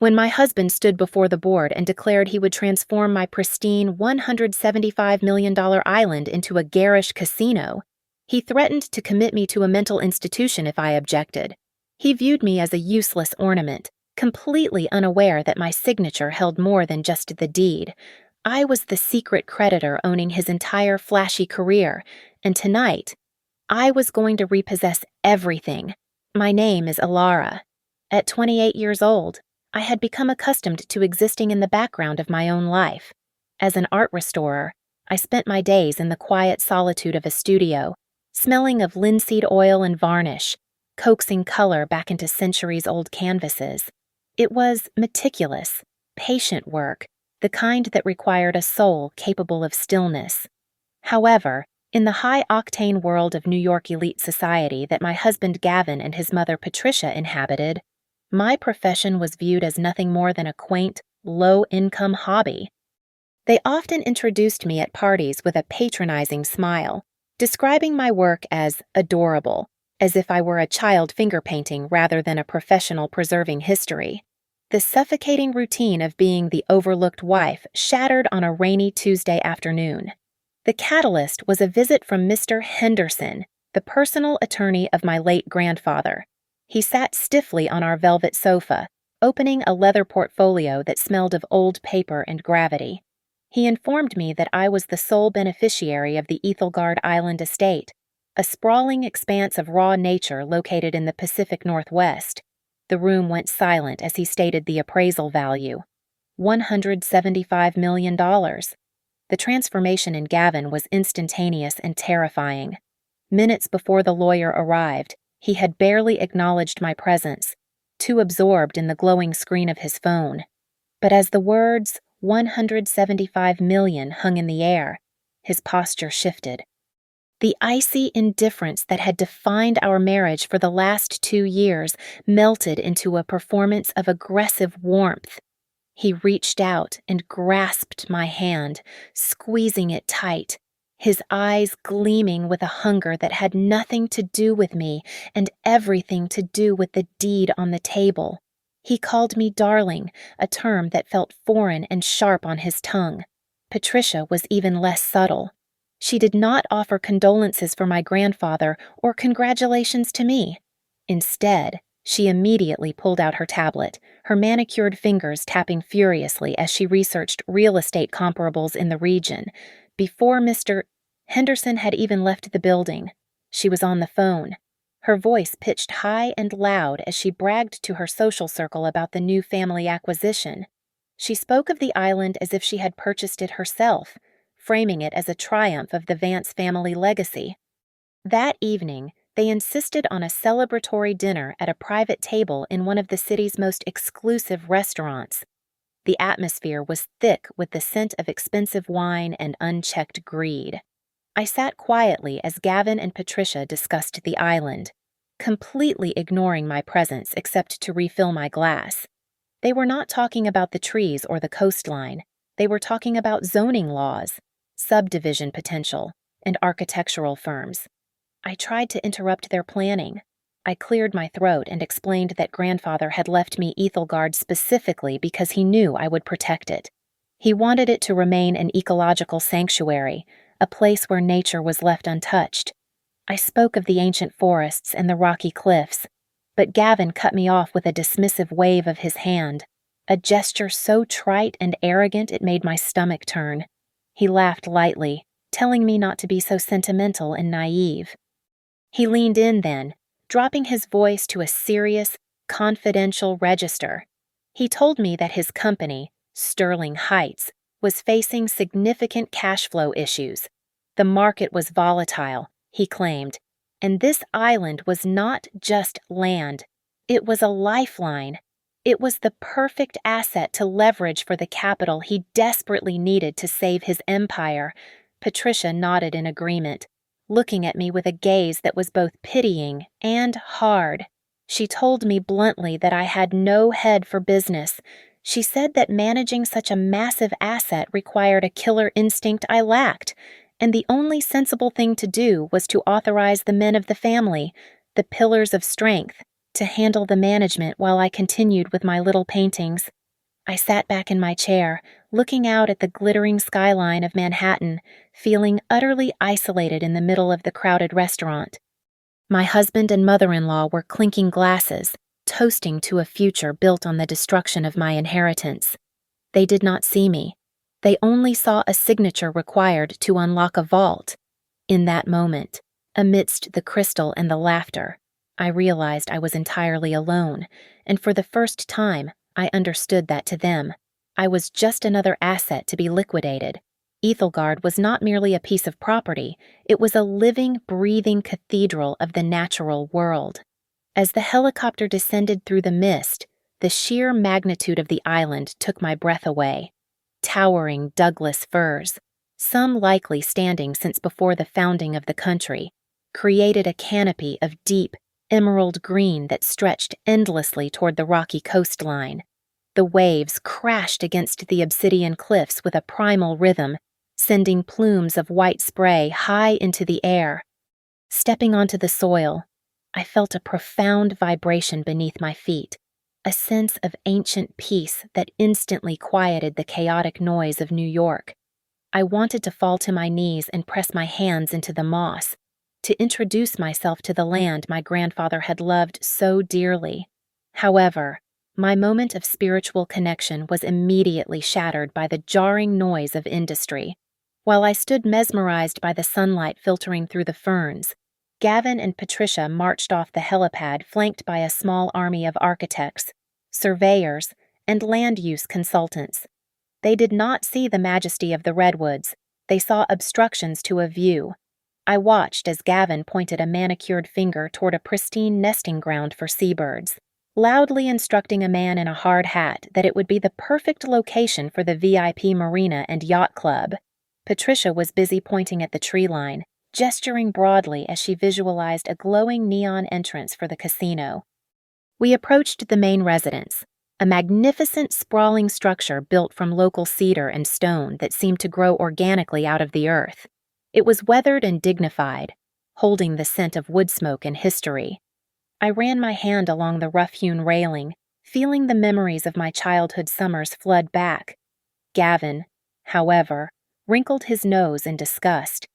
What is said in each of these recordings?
When my husband stood before the board and declared he would transform my pristine $175 million island into a garish casino, he threatened to commit me to a mental institution if I objected. He viewed me as a useless ornament, completely unaware that my signature held more than just the deed. I was the secret creditor owning his entire flashy career, and tonight, I was going to repossess everything. My name is Alara. At 28 years old, I had become accustomed to existing in the background of my own life. As an art restorer, I spent my days in the quiet solitude of a studio, smelling of linseed oil and varnish, coaxing color back into centuries-old canvases. It was meticulous, patient work, the kind that required a soul capable of stillness. However, in the high-octane world of New York elite society that my husband Gavin and his mother Patricia inhabited, my profession was viewed as nothing more than a quaint, low-income hobby. They often introduced me at parties with a patronizing smile, describing my work as adorable, as if I were a child finger-painting rather than a professional preserving history. The suffocating routine of being the overlooked wife shattered on a rainy Tuesday afternoon. The catalyst was a visit from Mr. Henderson, the personal attorney of my late grandfather. He sat stiffly on our velvet sofa, opening a leather portfolio that smelled of old paper and gravity. He informed me that I was the sole beneficiary of the Ethelgard Island estate, a sprawling expanse of raw nature located in the Pacific Northwest. The room went silent as he stated the appraisal value: $175 million. The transformation in Gavin was instantaneous and terrifying. Minutes before the lawyer arrived, he had barely acknowledged my presence, too absorbed in the glowing screen of his phone. But as the words $175 million hung in the air, his posture shifted. The icy indifference that had defined our marriage for the last 2 years melted into a performance of aggressive warmth. He reached out and grasped my hand, squeezing it tight, his eyes gleaming with a hunger that had nothing to do with me and everything to do with the deed on the table. He called me darling, a term that felt foreign and sharp on his tongue. Patricia was even less subtle. She did not offer condolences for my grandfather or congratulations to me. Instead, she immediately pulled out her tablet, her manicured fingers tapping furiously as she researched real estate comparables in the region. Before Mr. Henderson had even left the building, she was on the phone, her voice pitched high and loud as she bragged to her social circle about the new family acquisition. She spoke of the island as if she had purchased it herself, framing it as a triumph of the Vance family legacy. That evening, they insisted on a celebratory dinner at a private table in one of the city's most exclusive restaurants. The atmosphere was thick with the scent of expensive wine and unchecked greed. I sat quietly as Gavin and Patricia discussed the island, completely ignoring my presence except to refill my glass. They were not talking about the trees or the coastline. They were talking about zoning laws, subdivision potential, and architectural firms. I tried to interrupt their planning. I cleared my throat and explained that grandfather had left me Ethelgard specifically because he knew I would protect it. He wanted it to remain an ecological sanctuary, a place where nature was left untouched. I spoke of the ancient forests and the rocky cliffs, but Gavin cut me off with a dismissive wave of his hand, a gesture so trite and arrogant it made my stomach turn. He laughed lightly, telling me not to be so sentimental and naive. He leaned in then, dropping his voice to a serious, confidential register. He told me that his company, Sterling Heights, was facing significant cash flow issues. The market was volatile, he claimed, and this island was not just land. It was a lifeline. It was the perfect asset to leverage for the capital he desperately needed to save his empire. Patricia nodded in agreement, looking at me with a gaze that was both pitying and hard. She told me bluntly that I had no head for business. She said that managing such a massive asset required a killer instinct I lacked, and the only sensible thing to do was to authorize the men of the family, the pillars of strength, to handle the management while I continued with my little paintings. I sat back in my chair, looking out at the glittering skyline of Manhattan, feeling utterly isolated in the middle of the crowded restaurant. My husband and mother-in-law were clinking glasses, toasting to a future built on the destruction of my inheritance. They did not see me. They only saw a signature required to unlock a vault. In that moment, amidst the crystal and the laughter, I realized I was entirely alone, and for the first time, I understood that to them, I was just another asset to be liquidated. Ethelgard was not merely a piece of property, it was a living, breathing cathedral of the natural world. As the helicopter descended through the mist, the sheer magnitude of the island took my breath away. Towering Douglas firs, some likely standing since before the founding of the country, created a canopy of deep, emerald green that stretched endlessly toward the rocky coastline. The waves crashed against the obsidian cliffs with a primal rhythm, sending plumes of white spray high into the air. Stepping onto the soil, I felt a profound vibration beneath my feet, a sense of ancient peace that instantly quieted the chaotic noise of New York. I wanted to fall to my knees and press my hands into the moss, to introduce myself to the land my grandfather had loved so dearly. However, my moment of spiritual connection was immediately shattered by the jarring noise of industry. While I stood mesmerized by the sunlight filtering through the ferns, Gavin and Patricia marched off the helipad flanked by a small army of architects, surveyors, and land use consultants. They did not see the majesty of the redwoods, they saw obstructions to a view. I watched as Gavin pointed a manicured finger toward a pristine nesting ground for seabirds, loudly instructing a man in a hard hat that it would be the perfect location for the VIP marina and yacht club. Patricia was busy pointing at the tree line, gesturing broadly as she visualized a glowing neon entrance for the casino. We approached the main residence, a magnificent sprawling structure built from local cedar and stone that seemed to grow organically out of the earth. It was weathered and dignified, holding the scent of wood smoke and history. I ran my hand along the rough-hewn railing, feeling the memories of my childhood summers flood back. Gavin, however, wrinkled his nose in disgust.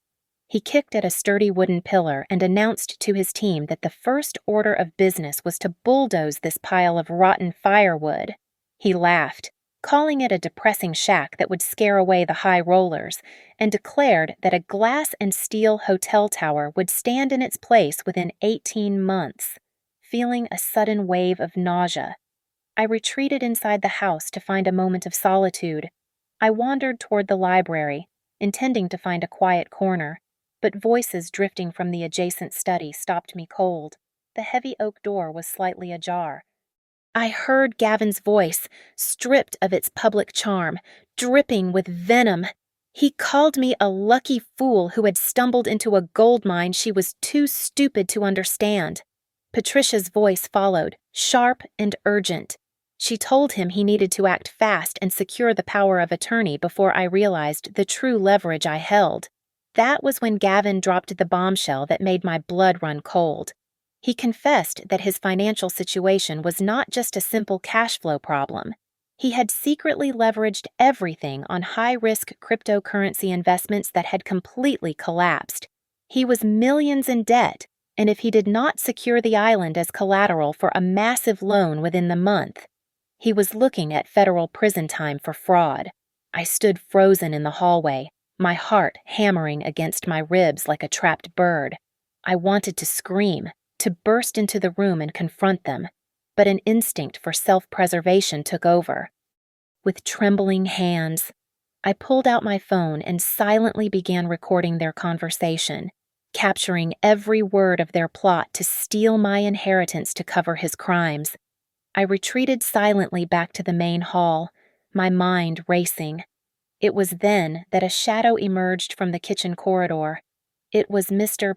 He kicked at a sturdy wooden pillar and announced to his team that the first order of business was to bulldoze this pile of rotten firewood. He laughed, calling it a depressing shack that would scare away the high rollers, and declared that a glass and steel hotel tower would stand in its place within 18 months. Feeling a sudden wave of nausea, I retreated inside the house to find a moment of solitude. I wandered toward the library, intending to find a quiet corner, but voices drifting from the adjacent study stopped me cold. The heavy oak door was slightly ajar. I heard Gavin's voice, stripped of its public charm, dripping with venom. He called me a lucky fool who had stumbled into a gold mine she was too stupid to understand. Patricia's voice followed, sharp and urgent. She told him he needed to act fast and secure the power of attorney before I realized the true leverage I held. That was when Gavin dropped the bombshell that made my blood run cold. He confessed that his financial situation was not just a simple cash flow problem. He had secretly leveraged everything on high-risk cryptocurrency investments that had completely collapsed. He was millions in debt, and if he did not secure the island as collateral for a massive loan within the month, he was looking at federal prison time for fraud. I stood frozen in the hallway, my heart hammering against my ribs like a trapped bird. I wanted to scream, to burst into the room and confront them, but an instinct for self-preservation took over. With trembling hands, I pulled out my phone and silently began recording their conversation, capturing every word of their plot to steal my inheritance to cover his crimes. I retreated silently back to the main hall, my mind racing. It was then that a shadow emerged from the kitchen corridor. It was Mr.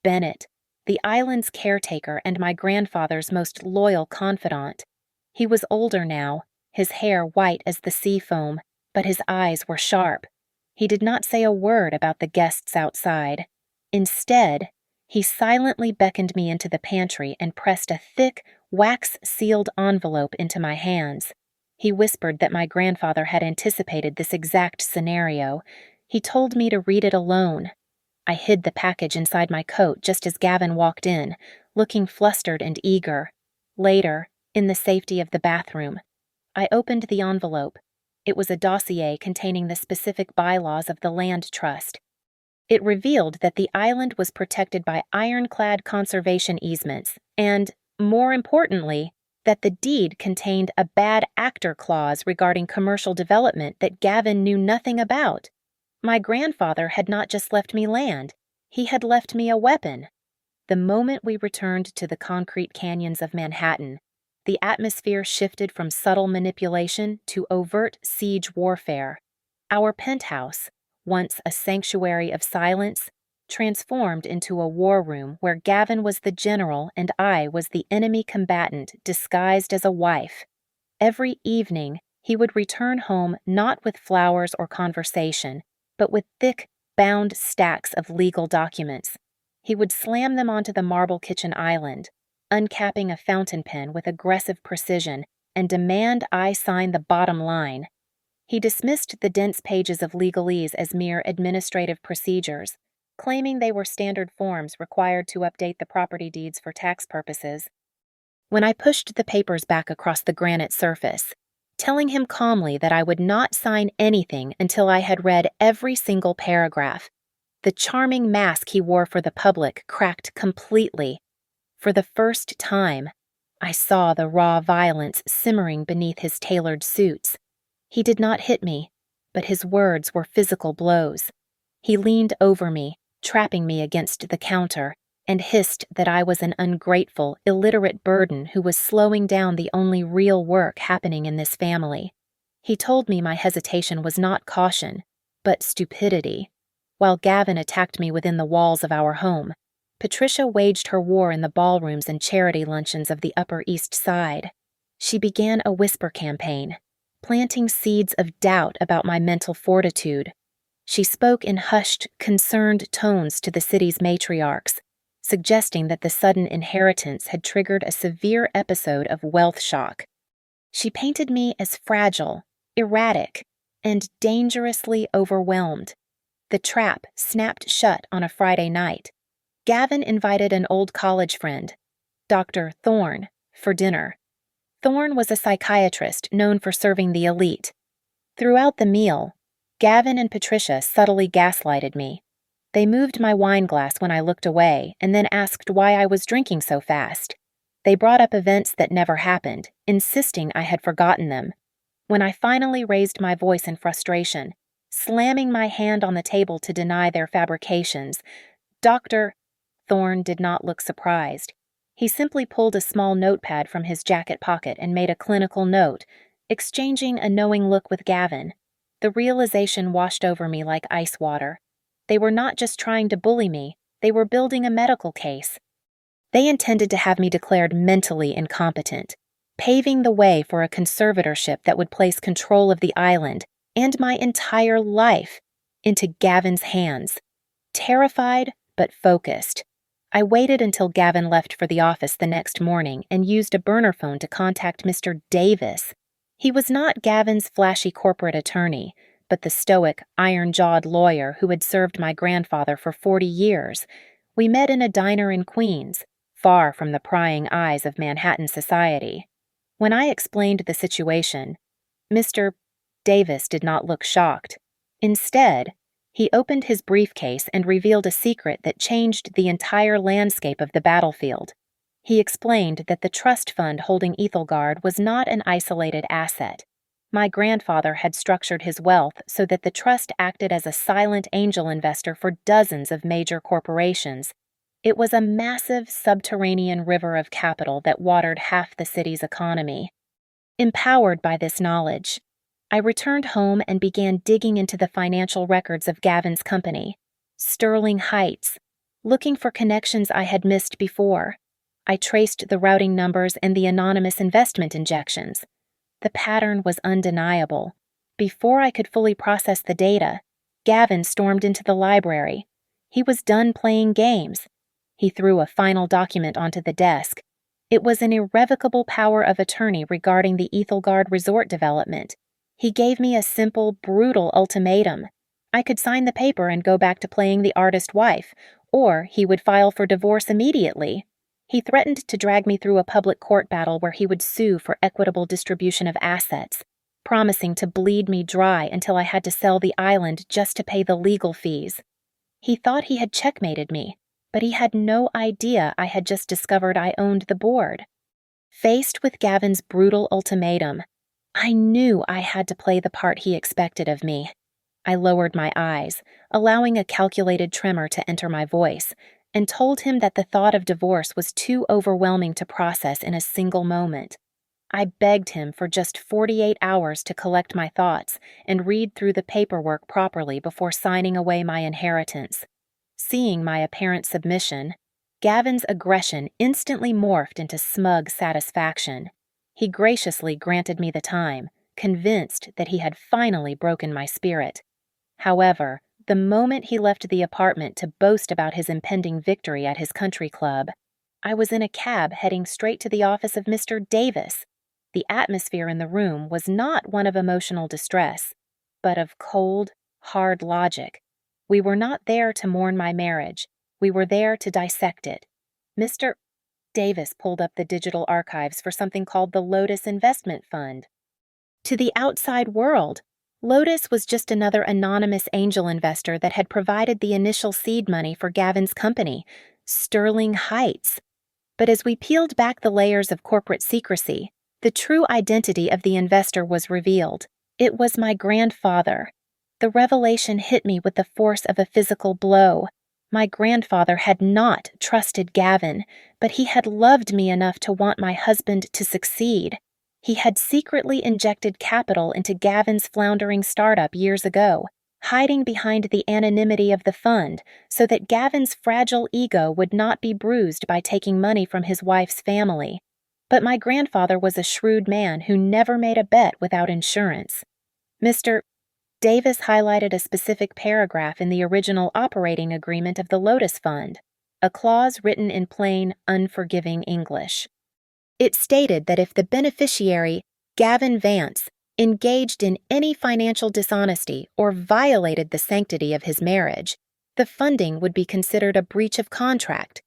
Bennett, the island's caretaker and my grandfather's most loyal confidant. He was older now, his hair white as the sea foam, but his eyes were sharp. He did not say a word about the guests outside. Instead, he silently beckoned me into the pantry and pressed a thick, wax-sealed envelope into my hands. He whispered that my grandfather had anticipated this exact scenario. He told me to read it alone. I hid the package inside my coat just as Gavin walked in, looking flustered and eager. Later, in the safety of the bathroom, I opened the envelope. It was a dossier containing the specific bylaws of the land trust. It revealed that the island was protected by ironclad conservation easements and, more importantly, that the deed contained a bad actor clause regarding commercial development that Gavin knew nothing about. My grandfather had not just left me land, he had left me a weapon. The moment we returned to the concrete canyons of Manhattan, the atmosphere shifted from subtle manipulation to overt siege warfare. Our penthouse, once a sanctuary of silence, transformed into a war room where Gavin was the general and I was the enemy combatant disguised as a wife. Every evening, he would return home not with flowers or conversation, but with thick, bound stacks of legal documents. He would slam them onto the marble kitchen island, uncapping a fountain pen with aggressive precision, and demand I sign the bottom line. He dismissed the dense pages of legalese as mere administrative procedures, claiming they were standard forms required to update the property deeds for tax purposes. When I pushed the papers back across the granite surface, telling him calmly that I would not sign anything until I had read every single paragraph, the charming mask he wore for the public cracked completely. For the first time, I saw the raw violence simmering beneath his tailored suits. He did not hit me, but his words were physical blows. He leaned over me, trapping me against the counter, and hissed that I was an ungrateful, illiterate burden who was slowing down the only real work happening in this family. He told me my hesitation was not caution, but stupidity. While Gavin attacked me within the walls of our home, Patricia waged her war in the ballrooms and charity luncheons of the Upper East Side. She began a whisper campaign, planting seeds of doubt about my mental fortitude. She spoke in hushed, concerned tones to the city's matriarchs, suggesting that the sudden inheritance had triggered a severe episode of wealth shock. She painted me as fragile, erratic, and dangerously overwhelmed. The trap snapped shut on a Friday night. Gavin invited an old college friend, Dr. Thorne, for dinner. Thorne was a psychiatrist known for serving the elite. Throughout the meal, Gavin and Patricia subtly gaslighted me. They moved my wine glass when I looked away and then asked why I was drinking so fast. They brought up events that never happened, insisting I had forgotten them. When I finally raised my voice in frustration, slamming my hand on the table to deny their fabrications, Dr. Thorne did not look surprised. He simply pulled a small notepad from his jacket pocket and made a clinical note, exchanging a knowing look with Gavin. The realization washed over me like ice water. They were not just trying to bully me, they were building a medical case. They intended to have me declared mentally incompetent, paving the way for a conservatorship that would place control of the island and my entire life into Gavin's hands. Terrified, but focused, I waited until Gavin left for the office the next morning and used a burner phone to contact Mr. Davis. He was not Gavin's flashy corporate attorney, but the stoic, iron-jawed lawyer who had served my grandfather for 40 years. We met in a diner in Queens, far from the prying eyes of Manhattan society. When I explained the situation, Mr. Davis did not look shocked. Instead, he opened his briefcase and revealed a secret that changed the entire landscape of the battlefield. He explained that the trust fund holding Ethelgard was not an isolated asset. My grandfather had structured his wealth so that the trust acted as a silent angel investor for dozens of major corporations. It was a massive subterranean river of capital that watered half the city's economy. Empowered by this knowledge, I returned home and began digging into the financial records of Gavin's company, Sterling Heights, looking for connections I had missed before. I traced the routing numbers and the anonymous investment injections. The pattern was undeniable. Before I could fully process the data, Gavin stormed into the library. He was done playing games. He threw a final document onto the desk, It was an irrevocable power of attorney regarding the Ethelgard resort development. He gave me a simple, brutal ultimatum. I could sign the paper and go back to playing the artist wife, or he would file for divorce immediately. He threatened to drag me through a public court battle where he would sue for equitable distribution of assets, promising to bleed me dry until I had to sell the island just to pay the legal fees. He thought he had checkmated me, but he had no idea I had just discovered I owned the board. Faced with Gavin's brutal ultimatum, I knew I had to play the part he expected of me. I lowered my eyes, allowing a calculated tremor to enter my voice, and told him that the thought of divorce was too overwhelming to process in a single moment. I begged him for just 48 hours to collect my thoughts and read through the paperwork properly before signing away my inheritance. Seeing my apparent submission, Gavin's aggression instantly morphed into smug satisfaction. He graciously granted me the time, convinced that he had finally broken my spirit. However, the moment he left the apartment to boast about his impending victory at his country club, I was in a cab heading straight to the office of Mr. Davis. The atmosphere in the room was not one of emotional distress, but of cold, hard logic. We were not there to mourn my marriage. We were there to dissect it. Mr. Davis pulled up the digital archives for something called the Lotus Investment Fund. To the outside world, Lotus was just another anonymous angel investor that had provided the initial seed money for Gavin's company, Sterling Heights. But as we peeled back the layers of corporate secrecy, the true identity of the investor was revealed. It was my grandfather. The revelation hit me with the force of a physical blow. My grandfather had not trusted Gavin, but he had loved me enough to want my husband to succeed. He had secretly injected capital into Gavin's floundering startup years ago, hiding behind the anonymity of the fund so that Gavin's fragile ego would not be bruised by taking money from his wife's family. But my grandfather was a shrewd man who never made a bet without insurance. Mr. Davis highlighted a specific paragraph in the original operating agreement of the Lotus Fund, a clause written in plain, unforgiving English. It stated that if the beneficiary, Gavin Vance, engaged in any financial dishonesty or violated the sanctity of his marriage, the funding would be considered a breach of contract.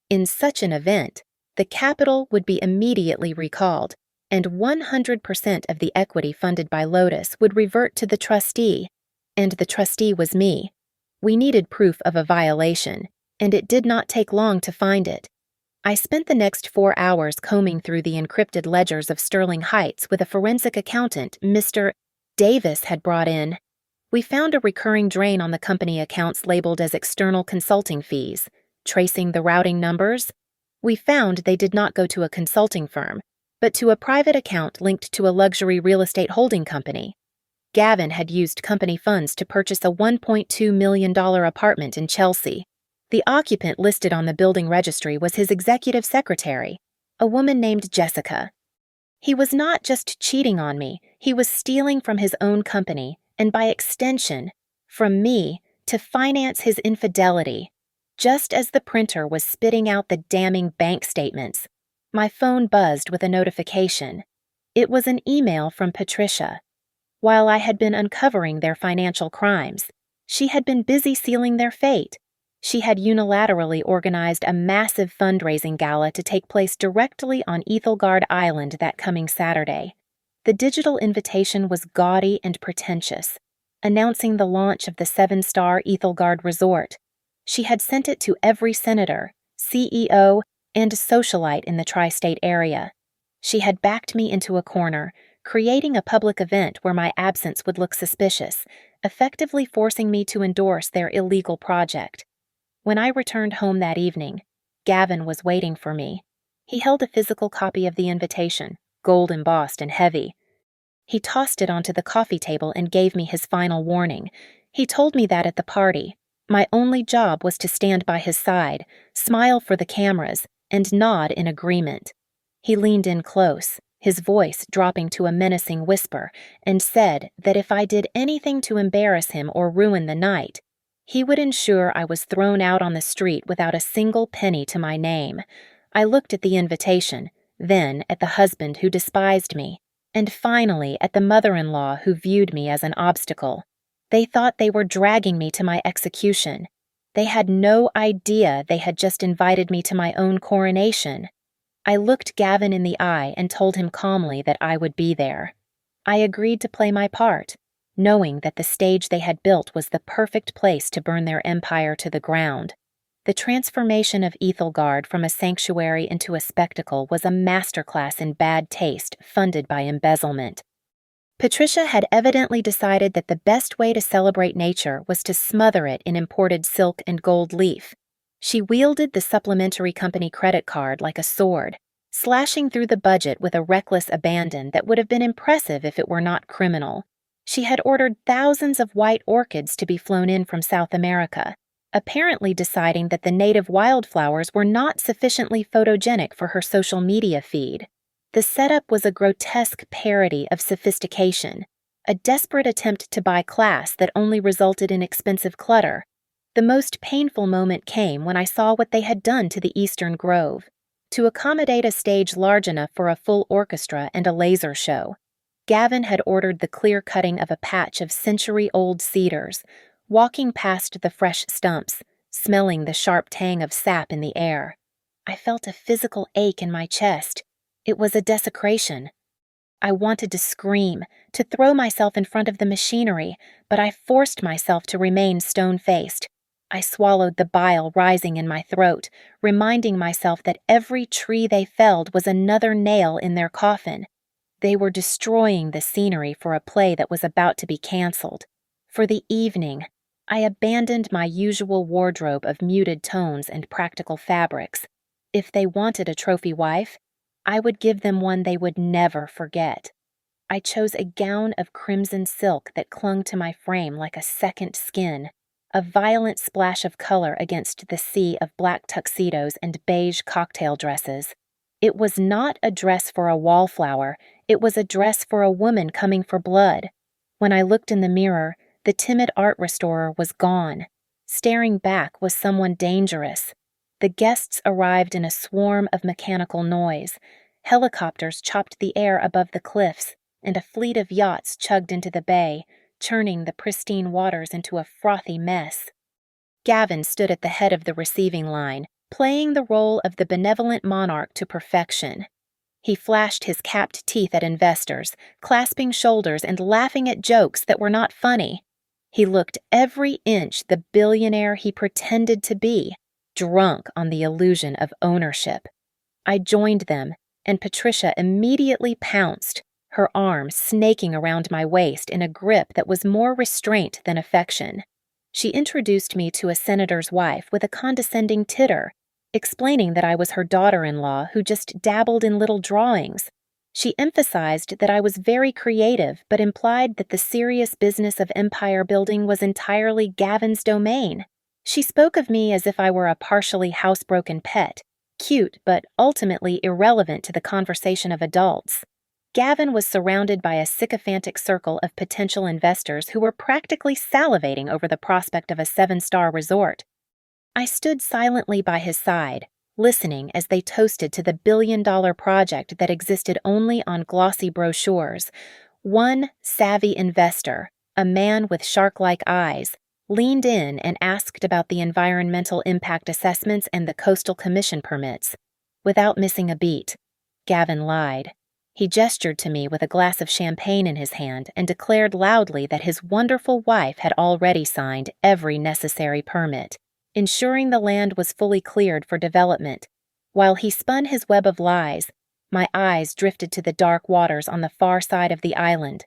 In such an event, the capital would be immediately recalled, and 100% of the equity funded by Lotus would revert to the trustee, and the trustee was me. We needed proof of a violation, and it did not take long to find it. I spent the next 4 hours combing through the encrypted ledgers of Sterling Heights with a forensic accountant Mr. Davis had brought in. We found a recurring drain on the company accounts labeled as external consulting fees. Tracing the routing numbers, we found they did not go to a consulting firm, but to a private account linked to a luxury real estate holding company. Gavin had used company funds to purchase a $1.2 million apartment in Chelsea. The occupant listed on the building registry was his executive secretary, a woman named Jessica. He was not just cheating on me, he was stealing from his own company, and by extension, from me, to finance his infidelity. Just as the printer was spitting out the damning bank statements, my phone buzzed with a notification. It was an email from Patricia. While I had been uncovering their financial crimes, she had been busy sealing their fate. She had unilaterally organized a massive fundraising gala to take place directly on Ethelgard Island that coming Saturday. The digital invitation was gaudy and pretentious, announcing the launch of the 7-star Ethelgard Resort. She had sent it to every senator, CEO, and socialite in the tri-state area. She had backed me into a corner, creating a public event where my absence would look suspicious, effectively forcing me to endorse their illegal project. When I returned home that evening, Gavin was waiting for me. He held a physical copy of the invitation, gold embossed and heavy. He tossed it onto the coffee table and gave me his final warning. He told me that at the party, my only job was to stand by his side, smile for the cameras, and nod in agreement. He leaned in close, his voice dropping to a menacing whisper, and said that if I did anything to embarrass him or ruin the night, he would ensure I was thrown out on the street without a single penny to my name. I looked at the invitation, then at the husband who despised me, and finally at the mother-in-law who viewed me as an obstacle. They thought they were dragging me to my execution. They had no idea they had just invited me to my own coronation. I looked Gavin in the eye and told him calmly that I would be there. I agreed to play my part, knowing that the stage they had built was the perfect place to burn their empire to the ground. The transformation of Ethelgard from a sanctuary into a spectacle was a masterclass in bad taste funded by embezzlement. Patricia had evidently decided that the best way to celebrate nature was to smother it in imported silk and gold leaf. She wielded the supplementary company credit card like a sword, slashing through the budget with a reckless abandon that would have been impressive if it were not criminal. She had ordered thousands of white orchids to be flown in from South America, apparently deciding that the native wildflowers were not sufficiently photogenic for her social media feed. The setup was a grotesque parody of sophistication, a desperate attempt to buy class that only resulted in expensive clutter. The most painful moment came when I saw what they had done to the Eastern Grove. To accommodate a stage large enough for a full orchestra and a laser show, Gavin had ordered the clear cutting of a patch of century-old cedars, walking past the fresh stumps, smelling the sharp tang of sap in the air. I felt a physical ache in my chest. It was a desecration. I wanted to scream, to throw myself in front of the machinery, but I forced myself to remain stone-faced. I swallowed the bile rising in my throat, reminding myself that every tree they felled was another nail in their coffin. They were destroying the scenery for a play that was about to be canceled. For the evening, I abandoned my usual wardrobe of muted tones and practical fabrics. If they wanted a trophy wife, I would give them one they would never forget. I chose a gown of crimson silk that clung to my frame like a second skin, a violent splash of color against the sea of black tuxedos and beige cocktail dresses. It was not a dress for a wallflower, it was a dress for a woman coming for blood. When I looked in the mirror, the timid art restorer was gone. Staring back was someone dangerous. The guests arrived in a swarm of mechanical noise. Helicopters chopped the air above the cliffs, and a fleet of yachts chugged into the bay, churning the pristine waters into a frothy mess. Gavin stood at the head of the receiving line, playing the role of the benevolent monarch to perfection. He flashed his capped teeth at investors, clasping shoulders and laughing at jokes that were not funny. He looked every inch the billionaire he pretended to be, drunk on the illusion of ownership. I joined them, and Patricia immediately pounced, her arm snaking around my waist in a grip that was more restraint than affection. She introduced me to a senator's wife with a condescending titter, explaining that I was her daughter-in-law who just dabbled in little drawings. She emphasized that I was very creative, but implied that the serious business of empire building was entirely Gavin's domain. She spoke of me as if I were a partially housebroken pet, cute but ultimately irrelevant to the conversation of adults. Gavin was surrounded by a sycophantic circle of potential investors who were practically salivating over the prospect of a 7-star resort. I stood silently by his side, listening as they toasted to the billion-dollar project that existed only on glossy brochures. One savvy investor, a man with shark-like eyes, leaned in and asked about the environmental impact assessments and the coastal commission permits. Without missing a beat, Gavin lied. He gestured to me with a glass of champagne in his hand and declared loudly that his wonderful wife had already signed every necessary permit, ensuring the land was fully cleared for development. While he spun his web of lies, my eyes drifted to the dark waters on the far side of the island.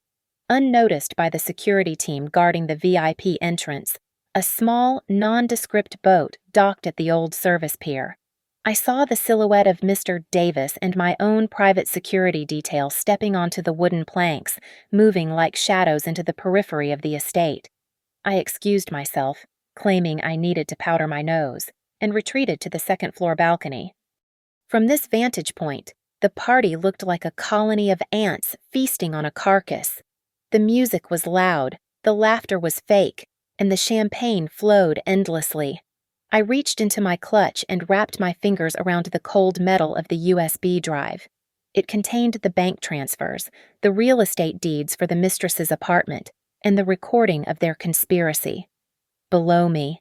Unnoticed by the security team guarding the VIP entrance, a small, nondescript boat docked at the old service pier. I saw the silhouette of Mr. Davis and my own private security detail stepping onto the wooden planks, moving like shadows into the periphery of the estate. I excused myself, claiming I needed to powder my nose, and retreated to the second-floor balcony. From this vantage point, the party looked like a colony of ants feasting on a carcass. The music was loud, the laughter was fake, and the champagne flowed endlessly. I reached into my clutch and wrapped my fingers around the cold metal of the USB drive. It contained the bank transfers, the real estate deeds for the mistress's apartment, and the recording of their conspiracy. Below me,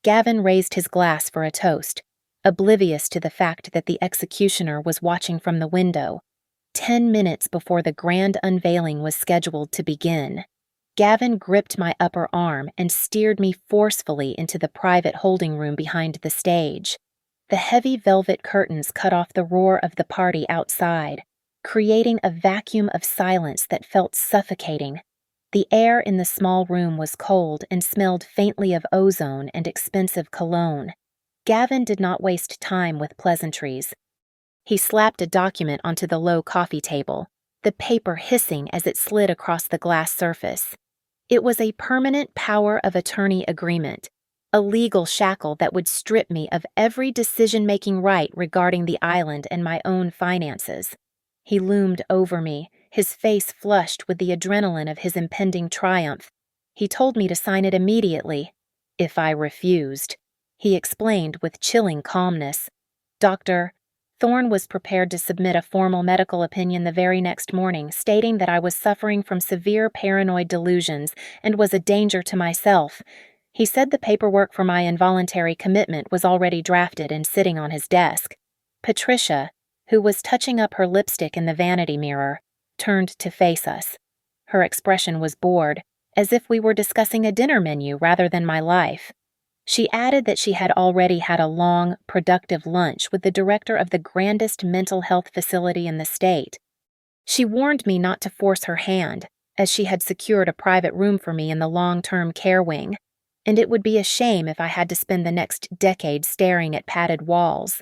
Gavin raised his glass for a toast, oblivious to the fact that the executioner was watching from the window, 10 minutes before the grand unveiling was scheduled to begin. Gavin gripped my upper arm and steered me forcefully into the private holding room behind the stage. The heavy velvet curtains cut off the roar of the party outside, creating a vacuum of silence that felt suffocating. The air in the small room was cold and smelled faintly of ozone and expensive cologne. Gavin did not waste time with pleasantries. He slapped a document onto the low coffee table, the paper hissing as it slid across the glass surface. It was a permanent power of attorney agreement, a legal shackle that would strip me of every decision-making right regarding the island and my own finances. He loomed over me, his face flushed with the adrenaline of his impending triumph. He told me to sign it immediately, if I refused. He explained with chilling calmness. Dr. Thorne was prepared to submit a formal medical opinion the very next morning, stating that I was suffering from severe paranoid delusions and was a danger to myself. He said the paperwork for my involuntary commitment was already drafted and sitting on his desk. Patricia, who was touching up her lipstick in the vanity mirror, turned to face us. Her expression was bored, as if we were discussing a dinner menu rather than my life. She added that she had already had a long, productive lunch with the director of the grandest mental health facility in the state. She warned me not to force her hand, as she had secured a private room for me in the long-term care wing, and it would be a shame if I had to spend the next decade staring at padded walls.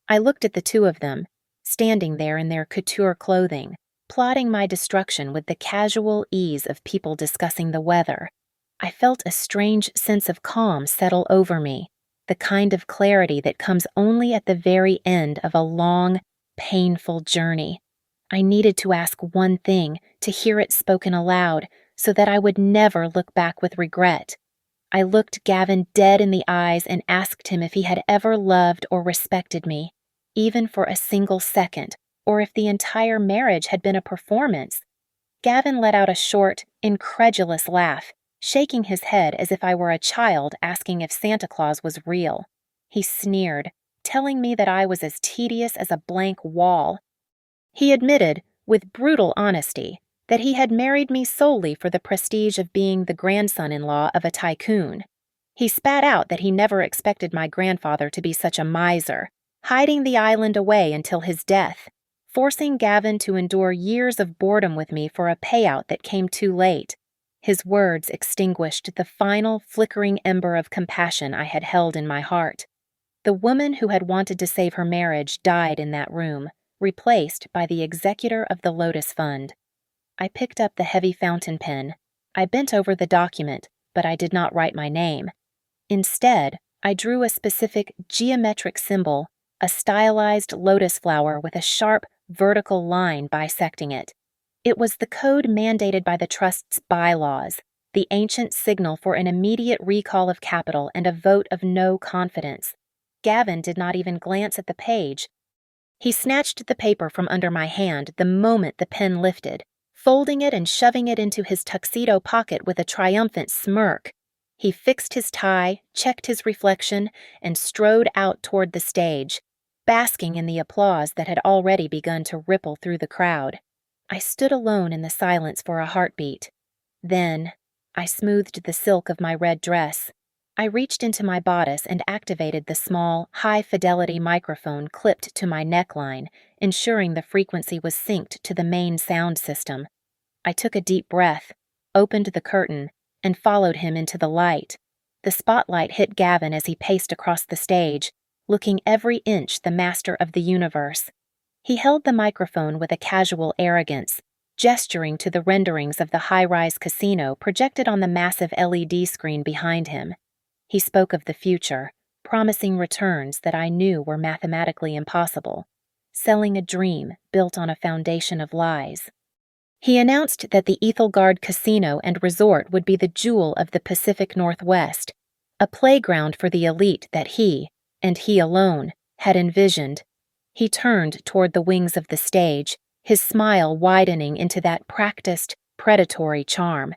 I looked at the two of them, standing there in their couture clothing, plotting my destruction with the casual ease of people discussing the weather. I felt a strange sense of calm settle over me, the kind of clarity that comes only at the very end of a long, painful journey. I needed to ask one thing, to hear it spoken aloud, so that I would never look back with regret. I looked Gavin dead in the eyes and asked him if he had ever loved or respected me, even for a single second, or if the entire marriage had been a performance. Gavin let out a short, incredulous laugh, shaking his head as if I were a child asking if Santa Claus was real. He sneered, telling me that I was as tedious as a blank wall. He admitted, with brutal honesty, that he had married me solely for the prestige of being the grandson-in-law of a tycoon. He spat out that he never expected my grandfather to be such a miser, hiding the island away until his death, forcing Gavin to endure years of boredom with me for a payout that came too late. His words extinguished the final flickering ember of compassion I had held in my heart. The woman who had wanted to save her marriage died in that room, replaced by the executor of the Lotus Fund. I picked up the heavy fountain pen. I bent over the document, but I did not write my name. Instead, I drew a specific geometric symbol, a stylized lotus flower with a sharp, vertical line bisecting it. It was the code mandated by the Trust's bylaws, the ancient signal for an immediate recall of capital and a vote of no confidence. Gavin did not even glance at the page. He snatched the paper from under my hand the moment the pen lifted, folding it and shoving it into his tuxedo pocket with a triumphant smirk. He fixed his tie, checked his reflection, and strode out toward the stage, basking in the applause that had already begun to ripple through the crowd. I stood alone in the silence for a heartbeat. Then, I smoothed the silk of my red dress. I reached into my bodice and activated the small, high-fidelity microphone clipped to my neckline, ensuring the frequency was synced to the main sound system. I took a deep breath, opened the curtain, and followed him into the light. The spotlight hit Gavin as he paced across the stage, looking every inch the master of the universe. He held the microphone with a casual arrogance, gesturing to the renderings of the high-rise casino projected on the massive LED screen behind him. He spoke of the future, promising returns that I knew were mathematically impossible, selling a dream built on a foundation of lies. He announced that the Ethelgard Casino and Resort would be the jewel of the Pacific Northwest, a playground for the elite that he, and he alone, had envisioned. He turned toward the wings of the stage, his smile widening into that practiced, predatory charm.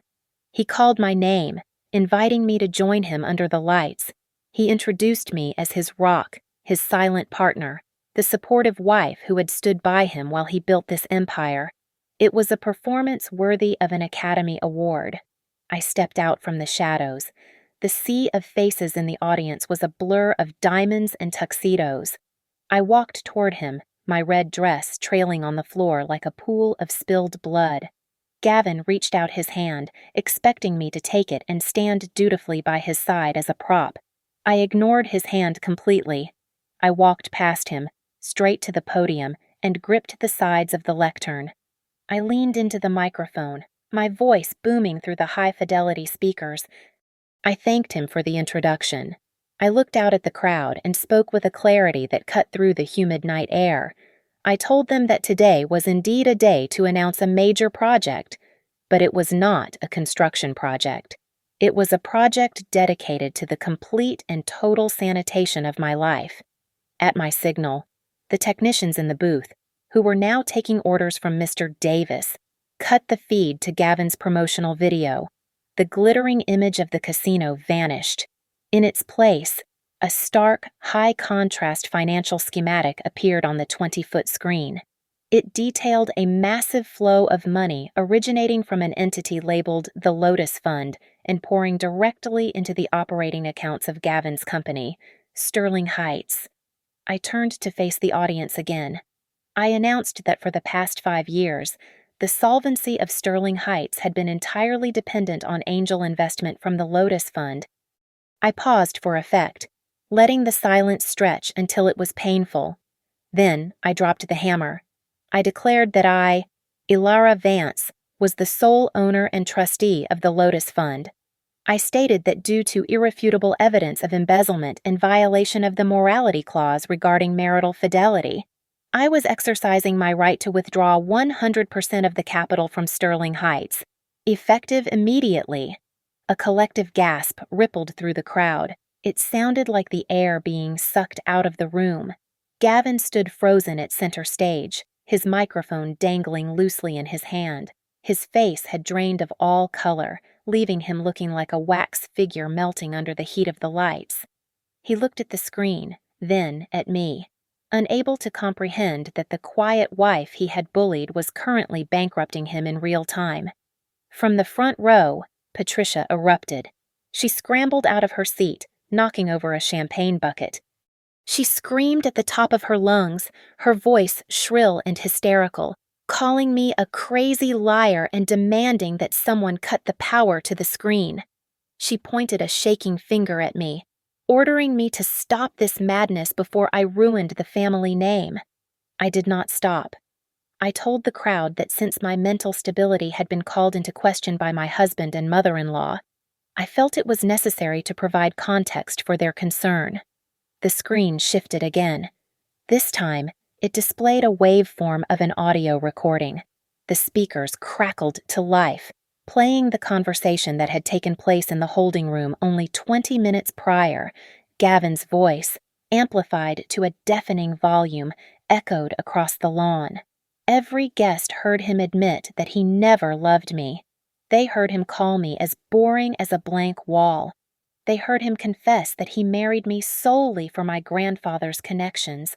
He called my name, inviting me to join him under the lights. He introduced me as his rock, his silent partner, the supportive wife who had stood by him while he built this empire. It was a performance worthy of an Academy Award. I stepped out from the shadows. The sea of faces in the audience was a blur of diamonds and tuxedos. I walked toward him, my red dress trailing on the floor like a pool of spilled blood. Gavin reached out his hand, expecting me to take it and stand dutifully by his side as a prop. I ignored his hand completely. I walked past him, straight to the podium, and gripped the sides of the lectern. I leaned into the microphone, my voice booming through the high-fidelity speakers. I thanked him for the introduction. I looked out at the crowd and spoke with a clarity that cut through the humid night air. I told them that today was indeed a day to announce a major project, but it was not a construction project. It was a project dedicated to the complete and total sanitation of my life. At my signal, the technicians in the booth, who were now taking orders from Mr. Davis, cut the feed to Gavin's promotional video. The glittering image of the casino vanished. In its place, a stark, high-contrast financial schematic appeared on the 20-foot screen. It detailed a massive flow of money originating from an entity labeled the Lotus Fund and pouring directly into the operating accounts of Gavin's company, Sterling Heights. I turned to face the audience again. I announced that for the past 5 years, the solvency of Sterling Heights had been entirely dependent on angel investment from the Lotus Fund. I paused for effect, letting the silence stretch until it was painful. Then I dropped the hammer. I declared that I, Ilara Vance, was the sole owner and trustee of the Lotus Fund. I stated that due to irrefutable evidence of embezzlement and violation of the morality clause regarding marital fidelity, I was exercising my right to withdraw 100% of the capital from Sterling Heights, effective immediately. A collective gasp rippled through the crowd. It sounded like the air being sucked out of the room. Gavin stood frozen at center stage, his microphone dangling loosely in his hand. His face had drained of all color, leaving him looking like a wax figure melting under the heat of the lights. He looked at the screen, then at me, unable to comprehend that the quiet wife he had bullied was currently bankrupting him in real time. From the front row, Patricia erupted. She scrambled out of her seat, knocking over a champagne bucket. She screamed at the top of her lungs, her voice shrill and hysterical, calling me a crazy liar and demanding that someone cut the power to the screen. She pointed a shaking finger at me, ordering me to stop this madness before I ruined the family name. I did not stop. I told the crowd that since my mental stability had been called into question by my husband and mother-in-law, I felt it was necessary to provide context for their concern. The screen shifted again. This time, it displayed a waveform of an audio recording. The speakers crackled to life, playing the conversation that had taken place in the holding room only 20 minutes prior. Gavin's voice, amplified to a deafening volume, echoed across the lawn. Every guest heard him admit that he never loved me. They heard him call me as boring as a blank wall. They heard him confess that he married me solely for my grandfather's connections.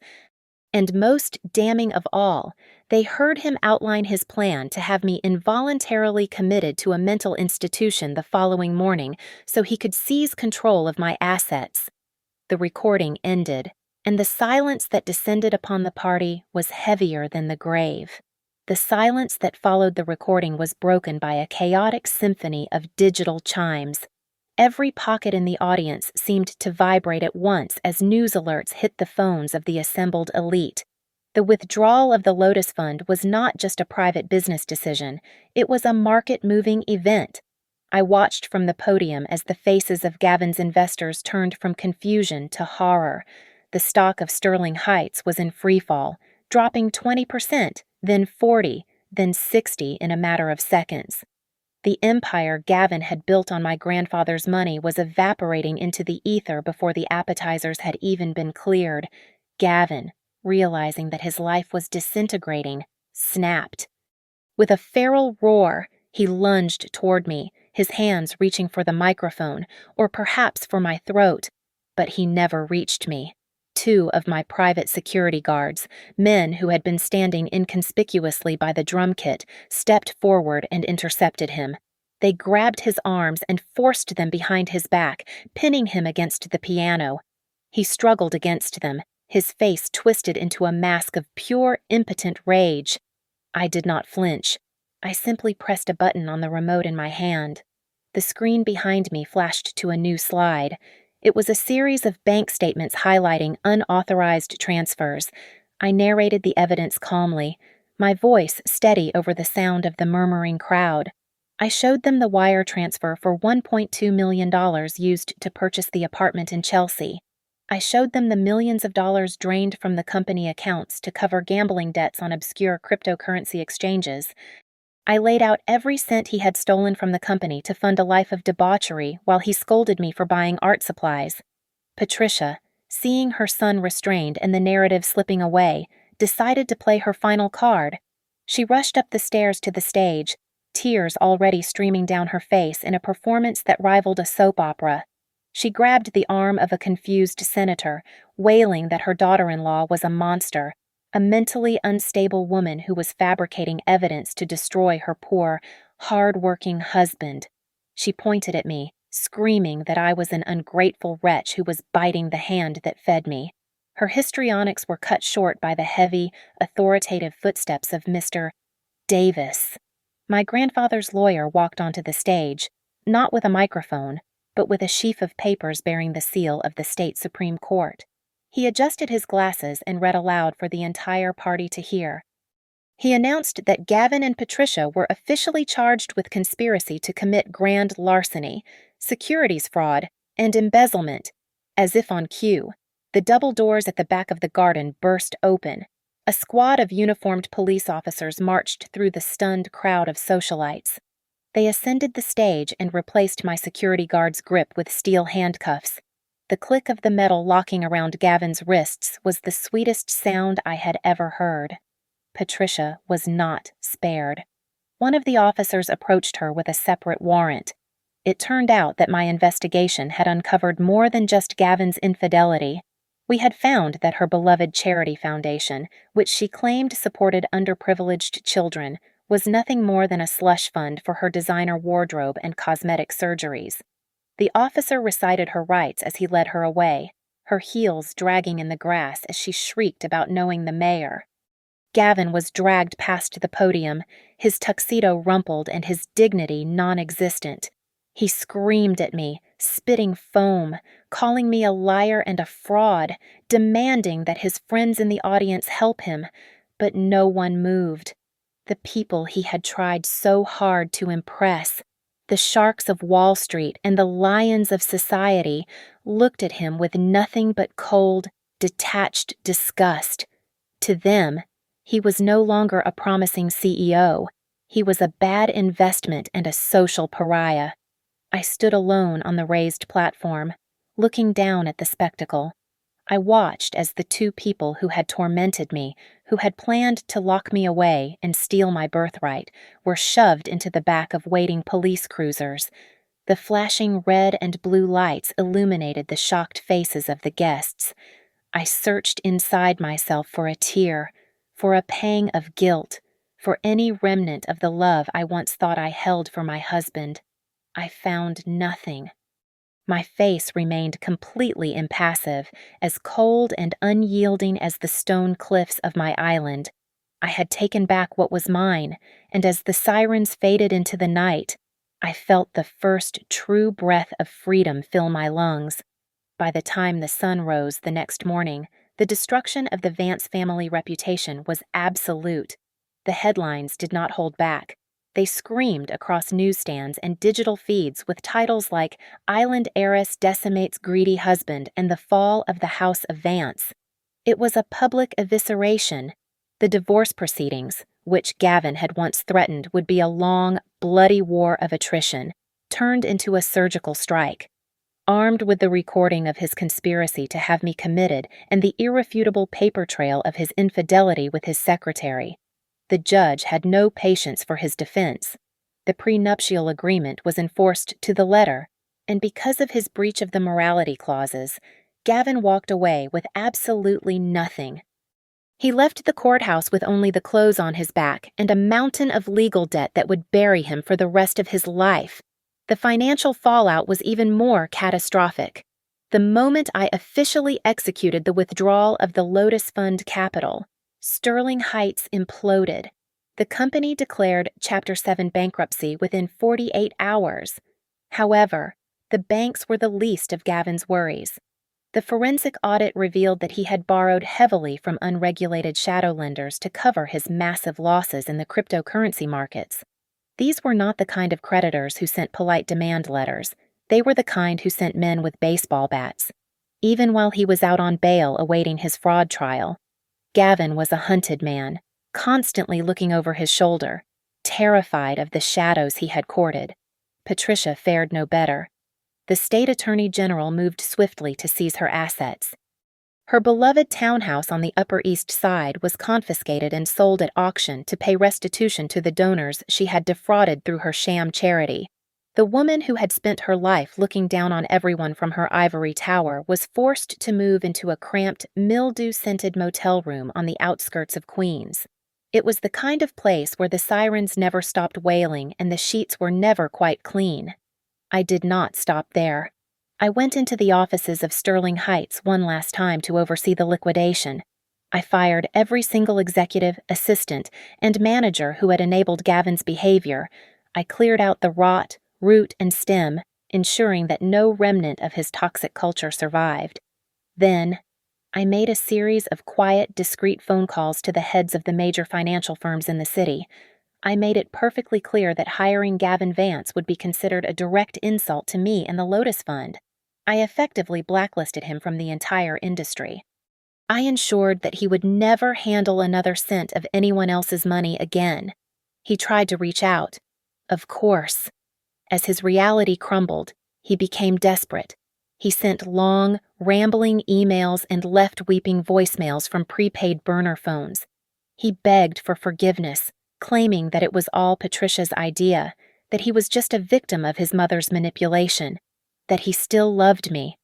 And most damning of all, they heard him outline his plan to have me involuntarily committed to a mental institution the following morning so he could seize control of my assets. The recording ended, and the silence that descended upon the party was heavier than the grave. The silence that followed the recording was broken by a chaotic symphony of digital chimes. Every pocket in the audience seemed to vibrate at once as news alerts hit the phones of the assembled elite. The withdrawal of the Lotus Fund was not just a private business decision, it was a market-moving event. I watched from the podium as the faces of Gavin's investors turned from confusion to horror. The stock of Sterling Heights was in freefall, dropping 20%, then 40%, then 60% in a matter of seconds. The empire Gavin had built on my grandfather's money was evaporating into the ether before the appetizers had even been cleared. Gavin, realizing that his life was disintegrating, snapped. With a feral roar, he lunged toward me, his hands reaching for the microphone, or perhaps for my throat. But he never reached me. Two of my private security guards, men who had been standing inconspicuously by the drum kit, stepped forward and intercepted him. They grabbed his arms and forced them behind his back, pinning him against the piano. He struggled against them, his face twisted into a mask of pure, impotent rage. I did not flinch. I simply pressed a button on the remote in my hand. The screen behind me flashed to a new slide. It was a series of bank statements highlighting unauthorized transfers. I narrated the evidence calmly, my voice steady over the sound of the murmuring crowd. I showed them the wire transfer for $1.2 million used to purchase the apartment in Chelsea. I showed them the millions of dollars drained from the company accounts to cover gambling debts on obscure cryptocurrency exchanges. I laid out every cent he had stolen from the company to fund a life of debauchery while he scolded me for buying art supplies. Patricia, seeing her son restrained and the narrative slipping away, decided to play her final card. She rushed up the stairs to the stage, tears already streaming down her face in a performance that rivaled a soap opera. She grabbed the arm of a confused senator, wailing that her daughter-in-law was a monster, a mentally unstable woman who was fabricating evidence to destroy her poor, hard-working husband. She pointed at me, screaming that I was an ungrateful wretch who was biting the hand that fed me. Her histrionics were cut short by the heavy, authoritative footsteps of Mr. Davis. My grandfather's lawyer walked onto the stage, not with a microphone, but with a sheaf of papers bearing the seal of the state Supreme Court. He adjusted his glasses and read aloud for the entire party to hear. He announced that Gavin and Patricia were officially charged with conspiracy to commit grand larceny, securities fraud, and embezzlement. As if on cue, the double doors at the back of the garden burst open. A squad of uniformed police officers marched through the stunned crowd of socialites. They ascended the stage and replaced my security guard's grip with steel handcuffs. The click of the metal locking around Gavin's wrists was the sweetest sound I had ever heard. Patricia was not spared. One of the officers approached her with a separate warrant. It turned out that my investigation had uncovered more than just Gavin's infidelity. We had found that her beloved charity foundation, which she claimed supported underprivileged children, was nothing more than a slush fund for her designer wardrobe and cosmetic surgeries. The officer recited her rights as he led her away, her heels dragging in the grass as she shrieked about knowing the mayor. Gavin was dragged past the podium, his tuxedo rumpled and his dignity non-existent. He screamed at me, spitting foam, calling me a liar and a fraud, demanding that his friends in the audience help him, but no one moved. The people he had tried so hard to impress, the sharks of Wall Street and the lions of society, looked at him with nothing but cold, detached disgust. To them, he was no longer a promising CEO. He was a bad investment and a social pariah. I stood alone on the raised platform, looking down at the spectacle. I watched as the two people who had tormented me, who had planned to lock me away and steal my birthright, were shoved into the back of waiting police cruisers. The flashing red and blue lights illuminated the shocked faces of the guests. I searched inside myself for a tear, for a pang of guilt, for any remnant of the love I once thought I held for my husband. I found nothing. My face remained completely impassive, as cold and unyielding as the stone cliffs of my island. I had taken back what was mine, and as the sirens faded into the night, I felt the first true breath of freedom fill my lungs. By the time the sun rose the next morning, the destruction of the Vance family reputation was absolute. The headlines did not hold back. They screamed across newsstands and digital feeds with titles like "Island Heiress Decimates Greedy Husband" and "The Fall of the House of Vance." It was a public evisceration. The divorce proceedings, which Gavin had once threatened would be a long, bloody war of attrition, turned into a surgical strike. Armed with the recording of his conspiracy to have me committed and the irrefutable paper trail of his infidelity with his secretary, The judge had no patience for his defense. The prenuptial agreement was enforced to the letter, and because of his breach of the morality clauses, Gavin walked away with absolutely nothing. He left the courthouse with only the clothes on his back and a mountain of legal debt that would bury him for the rest of his life. The financial fallout was even more catastrophic. The moment I officially executed the withdrawal of the Lotus Fund capital, Sterling Heights imploded. The company declared Chapter 7 bankruptcy within 48 hours. However, the banks were the least of Gavin's worries. The forensic audit revealed that he had borrowed heavily from unregulated shadow lenders to cover his massive losses in the cryptocurrency markets. These were not the kind of creditors who sent polite demand letters. They were the kind who sent men with baseball bats. Even while he was out on bail awaiting his fraud trial, Gavin was a hunted man, constantly looking over his shoulder, terrified of the shadows he had courted. Patricia fared no better. The state attorney general moved swiftly to seize her assets. Her beloved townhouse on the Upper East Side was confiscated and sold at auction to pay restitution to the donors she had defrauded through her sham charity. The woman who had spent her life looking down on everyone from her ivory tower was forced to move into a cramped, mildew-scented motel room on the outskirts of Queens. It was the kind of place where the sirens never stopped wailing and the sheets were never quite clean. I did not stop there. I went into the offices of Sterling Heights one last time to oversee the liquidation. I fired every single executive, assistant, and manager who had enabled Gavin's behavior. I cleared out the rot, root, and stem, ensuring that no remnant of his toxic culture survived. Then, I made a series of quiet, discreet phone calls to the heads of the major financial firms in the city. I made it perfectly clear that hiring Gavin Vance would be considered a direct insult to me and the Lotus Fund. I effectively blacklisted him from the entire industry. I ensured that he would never handle another cent of anyone else's money again. He tried to reach out. Of course. As his reality crumbled, he became desperate. He sent long, rambling emails and left weeping voicemails from prepaid burner phones. He begged for forgiveness, claiming that it was all Patricia's idea, that he was just a victim of his mother's manipulation, that he still loved me.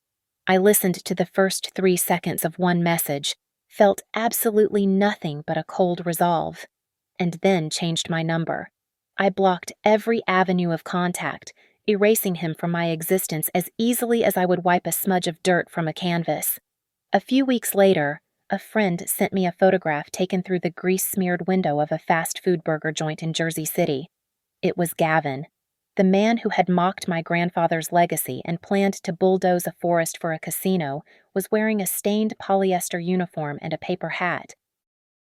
I listened to the first 3 seconds of one message, felt absolutely nothing but a cold resolve, and then changed my number. I blocked every avenue of contact, erasing him from my existence as easily as I would wipe a smudge of dirt from a canvas. A few weeks later, a friend sent me a photograph taken through the grease-smeared window of a fast food burger joint in Jersey City. It was Gavin, the man who had mocked my grandfather's legacy and planned to bulldoze a forest for a casino, was wearing a stained polyester uniform and a paper hat.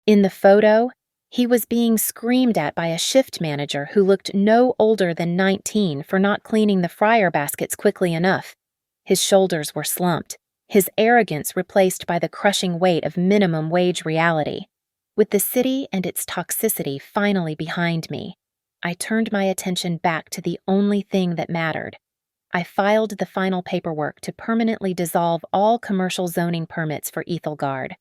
In the photo, he was being screamed at by a shift manager who looked no older than 19 for not cleaning the fryer baskets quickly enough. His shoulders were slumped, his arrogance replaced by the crushing weight of minimum wage reality. With the city and its toxicity finally behind me, I turned my attention back to the only thing that mattered. I filed the final paperwork to permanently dissolve all commercial zoning permits for Ethelgard.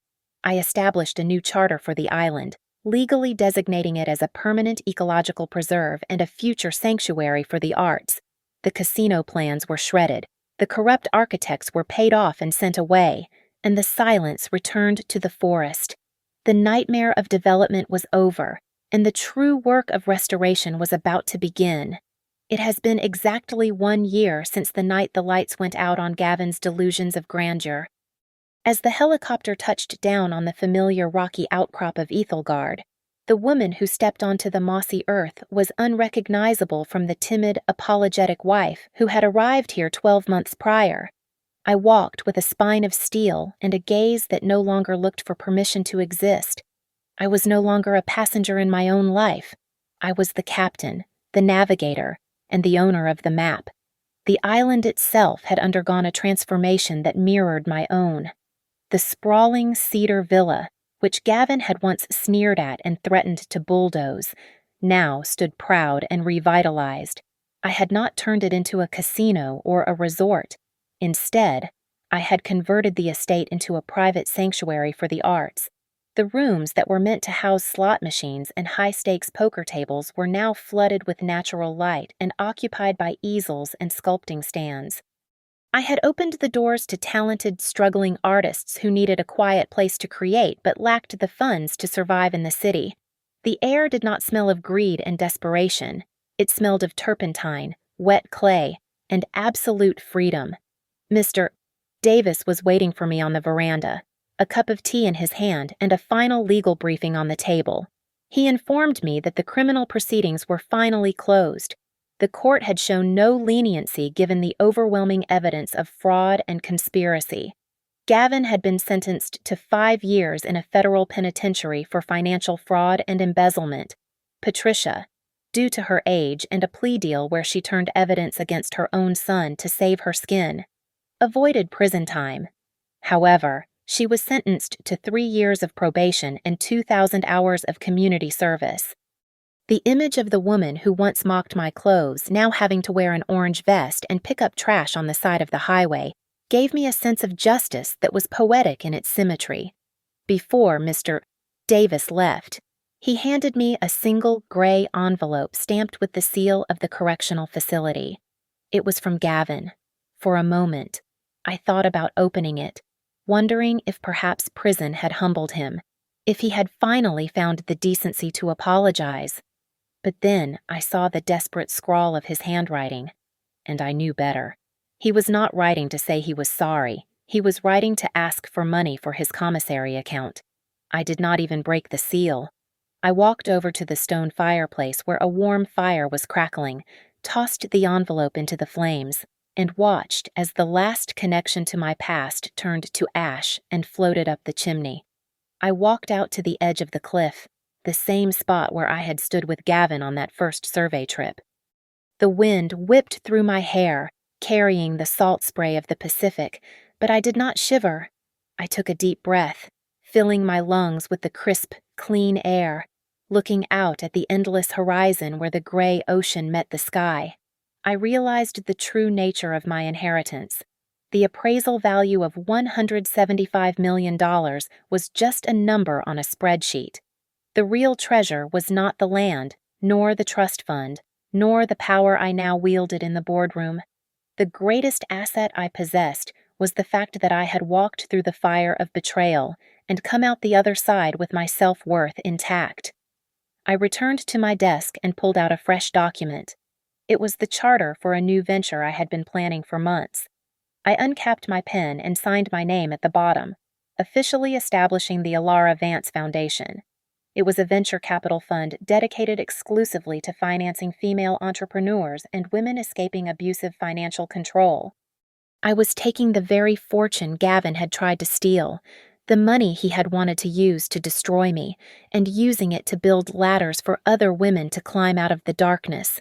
I established a new charter for the island, legally designating it as a permanent ecological preserve and a future sanctuary for the arts. The casino plans were shredded, the corrupt architects were paid off and sent away, and the silence returned to the forest. The nightmare of development was over, and the true work of restoration was about to begin. It has been exactly 1 year since the night the lights went out on Gavin's delusions of grandeur. As the helicopter touched down on the familiar rocky outcrop of Ethelgard, the woman who stepped onto the mossy earth was unrecognizable from the timid, apologetic wife who had arrived here 12 months prior. I walked with a spine of steel and a gaze that no longer looked for permission to exist. I was no longer a passenger in my own life. I was the captain, the navigator, and the owner of the map. The island itself had undergone a transformation that mirrored my own. The sprawling cedar villa, which Gavin had once sneered at and threatened to bulldoze, now stood proud and revitalized. I had not turned it into a casino or a resort. Instead, I had converted the estate into a private sanctuary for the arts. The rooms that were meant to house slot machines and high-stakes poker tables were now flooded with natural light and occupied by easels and sculpting stands. I had opened the doors to talented, struggling artists who needed a quiet place to create but lacked the funds to survive in the city. The air did not smell of greed and desperation. It smelled of turpentine, wet clay, and absolute freedom. Mr. Davis was waiting for me on the veranda, a cup of tea in his hand and a final legal briefing on the table. He informed me that the criminal proceedings were finally closed. The court had shown no leniency given the overwhelming evidence of fraud and conspiracy. Gavin had been sentenced to 5 years in a federal penitentiary for financial fraud and embezzlement. Patricia, due to her age and a plea deal where she turned evidence against her own son to save her skin, avoided prison time. However, she was sentenced to 3 years of probation and 2,000 hours of community service. The image of the woman who once mocked my clothes, now having to wear an orange vest and pick up trash on the side of the highway, gave me a sense of justice that was poetic in its symmetry. Before Mr. Davis left, he handed me a single gray envelope stamped with the seal of the correctional facility. It was from Gavin. For a moment, I thought about opening it, wondering if perhaps prison had humbled him, if he had finally found the decency to apologize. But then I saw the desperate scrawl of his handwriting, and I knew better. He was not writing to say he was sorry. He was writing to ask for money for his commissary account. I did not even break the seal. I walked over to the stone fireplace where a warm fire was crackling, tossed the envelope into the flames, and watched as the last connection to my past turned to ash and floated up the chimney. I walked out to the edge of the cliff, the same spot where I had stood with Gavin on that first survey trip. The wind whipped through my hair, carrying the salt spray of the Pacific, but I did not shiver. I took a deep breath, filling my lungs with the crisp, clean air, looking out at the endless horizon where the gray ocean met the sky. I realized the true nature of my inheritance. The appraisal value of $175 million was just a number on a spreadsheet. The real treasure was not the land, nor the trust fund, nor the power I now wielded in the boardroom. The greatest asset I possessed was the fact that I had walked through the fire of betrayal and come out the other side with my self-worth intact. I returned to my desk and pulled out a fresh document. It was the charter for a new venture I had been planning for months. I uncapped my pen and signed my name at the bottom, officially establishing the Alara Vance Foundation. It was a venture capital fund dedicated exclusively to financing female entrepreneurs and women escaping abusive financial control. I was taking the very fortune Gavin had tried to steal, the money he had wanted to use to destroy me, and using it to build ladders for other women to climb out of the darkness.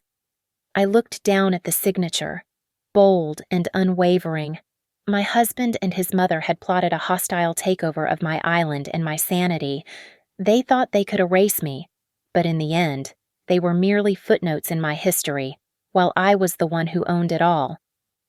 I looked down at the signature, bold and unwavering. My husband and his mother had plotted a hostile takeover of my island and my sanity. They thought they could erase me, but in the end, they were merely footnotes in my history, while I was the one who owned it all.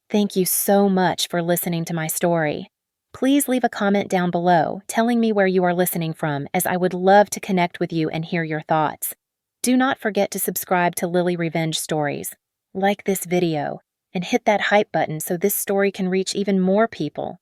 Thank you so much for listening to my story. Please leave a comment down below telling me where you are listening from, as I would love to connect with you and hear your thoughts. Do not forget to subscribe to Lily Revenge Stories, like this video, and hit that hype button so this story can reach even more people.